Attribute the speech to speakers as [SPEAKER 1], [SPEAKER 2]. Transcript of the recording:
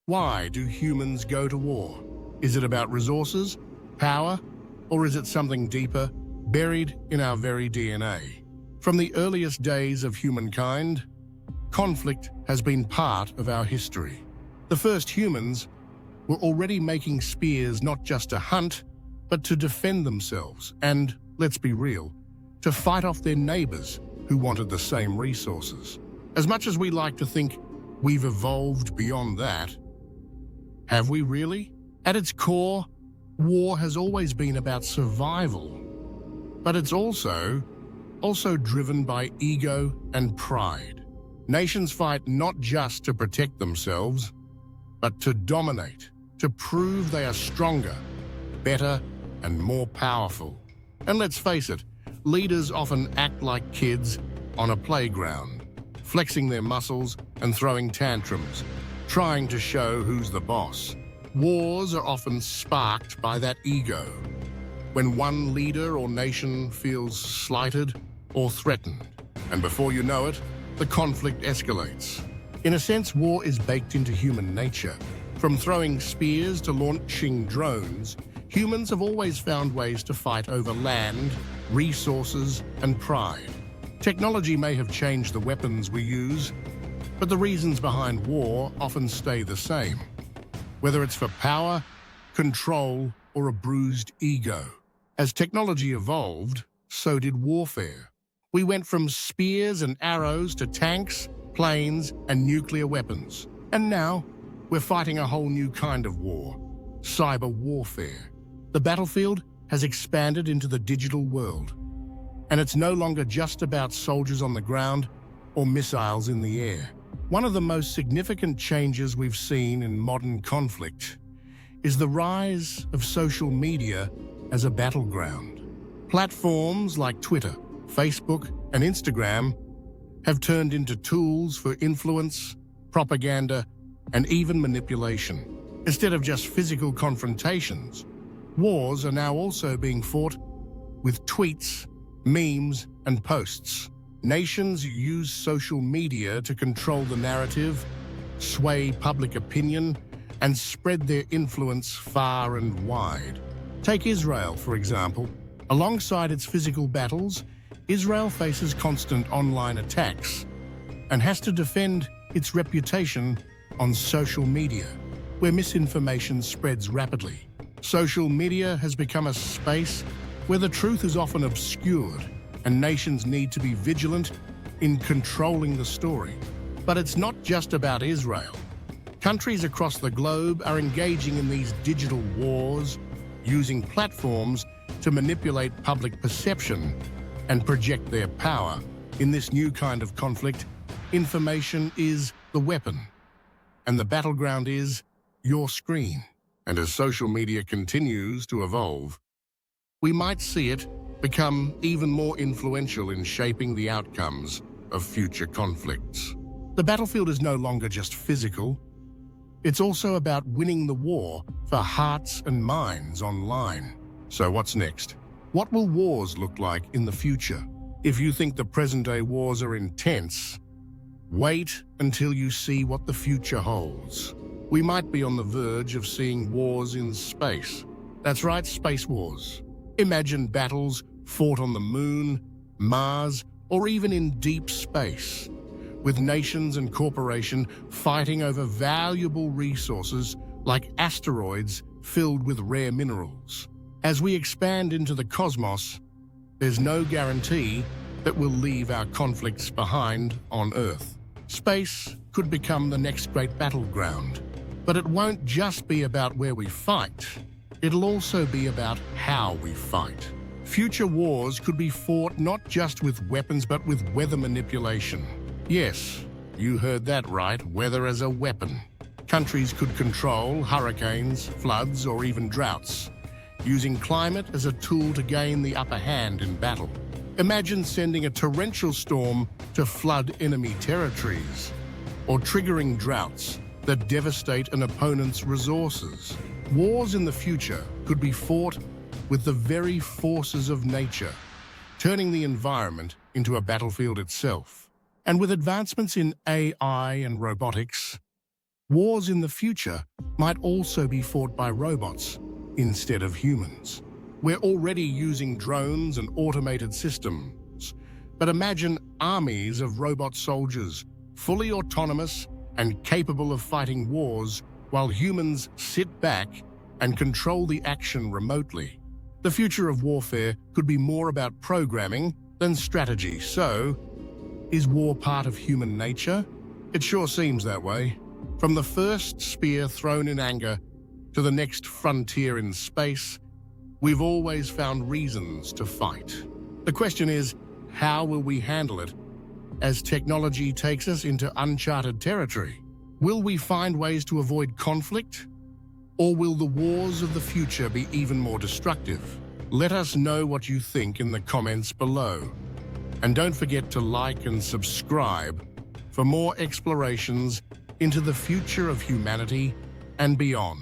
[SPEAKER 1] Why do humans go to war? Is it about resources, power, or is it something deeper, buried in our very DNA? From the earliest days of humankind, conflict has been part of our history. The first humans were already making spears not just to hunt, but to defend themselves and, let's be real, to fight off their neighbors who wanted the same resources. As much as we like to think we've evolved beyond that, have we really? At its core, war has always been about survival, but it's also driven by ego and pride. Nations fight not just to protect themselves, but to dominate, to prove they are stronger, better, and more powerful. And let's face it, leaders often act like kids on a playground, flexing their muscles and throwing tantrums, trying to show who's the boss. Wars are often sparked by that ego, when one leader or nation feels slighted or threatened. And before you know it, the conflict escalates. In a sense, war is baked into human nature. From throwing spears to launching drones, humans have always found ways to fight over land, resources, and pride. Technology may have changed the weapons we use, but the reasons behind war often stay the same. Whether it's for power, control, or a bruised ego. As technology evolved, so did warfare. We went from spears and arrows to tanks, planes, and nuclear weapons. And now, we're fighting a whole new kind of war, cyber warfare. The battlefield has expanded into the digital world, and it's no longer just about soldiers on the ground or missiles in the air. One of the most significant changes we've seen in modern conflict is the rise of social media as a battleground. Platforms like Twitter, Facebook, and Instagram have turned into tools for influence, propaganda, and even manipulation. Instead of just physical confrontations, wars are now also being fought with tweets, memes, and posts. Nations use social media to control the narrative, sway public opinion, and spread their influence far and wide. Take Israel, for example. Alongside its physical battles, Israel faces constant online attacks and has to defend its reputation on social media, where misinformation spreads rapidly. Social media has become a space where the truth is often obscured, and nations need to be vigilant in controlling the story. But it's not just about Israel. Countries across the globe are engaging in these digital wars, using platforms to manipulate public perception and project their power. In this new kind of conflict, information is the weapon, and the battleground is your screen. And as social media continues to evolve, we might see it become even more influential in shaping the outcomes of future conflicts. The battlefield is no longer just physical. It's also about winning the war for hearts and minds online. So what's next? What will wars look like in the future? If you think the present-day wars are intense, wait until you see what the future holds. We might be on the verge of seeing wars in space. That's right, space wars. Imagine battles fought on the moon, Mars, or even in deep space, with nations and corporations fighting over valuable resources like asteroids filled with rare minerals. As we expand into the cosmos, there's no guarantee that we'll leave our conflicts behind on Earth. Space could become the next great battleground, but it won't just be about where we fight. It'll also be about how we fight. Future wars could be fought not just with weapons, but with weather manipulation. Yes, you heard that right, weather as a weapon. Countries could control hurricanes, floods, or even droughts, using climate as a tool to gain the upper hand in battle. Imagine sending a torrential storm to flood enemy territories, or triggering droughts that devastate an opponent's resources. Wars in the future could be fought with the very forces of nature, turning the environment into a battlefield itself. And with advancements in AI and robotics, Wars in the future might also be fought by robots instead of humans. We're already using drones and automated systems, but imagine armies of robot soldiers, fully autonomous and capable of fighting wars while humans sit back and control the action remotely. The future of warfare could be more about programming than strategy. So, is war part of human nature? It sure seems that way. From the first spear thrown in anger to the next frontier in space, we've always found reasons to fight. The question is, how will we handle it as technology takes us into uncharted territory? Will we find ways to avoid conflict? Or will the wars of the future be even more destructive? Let us know what you think in the comments below. And don't forget to like and subscribe for more explorations into the future of humanity and beyond.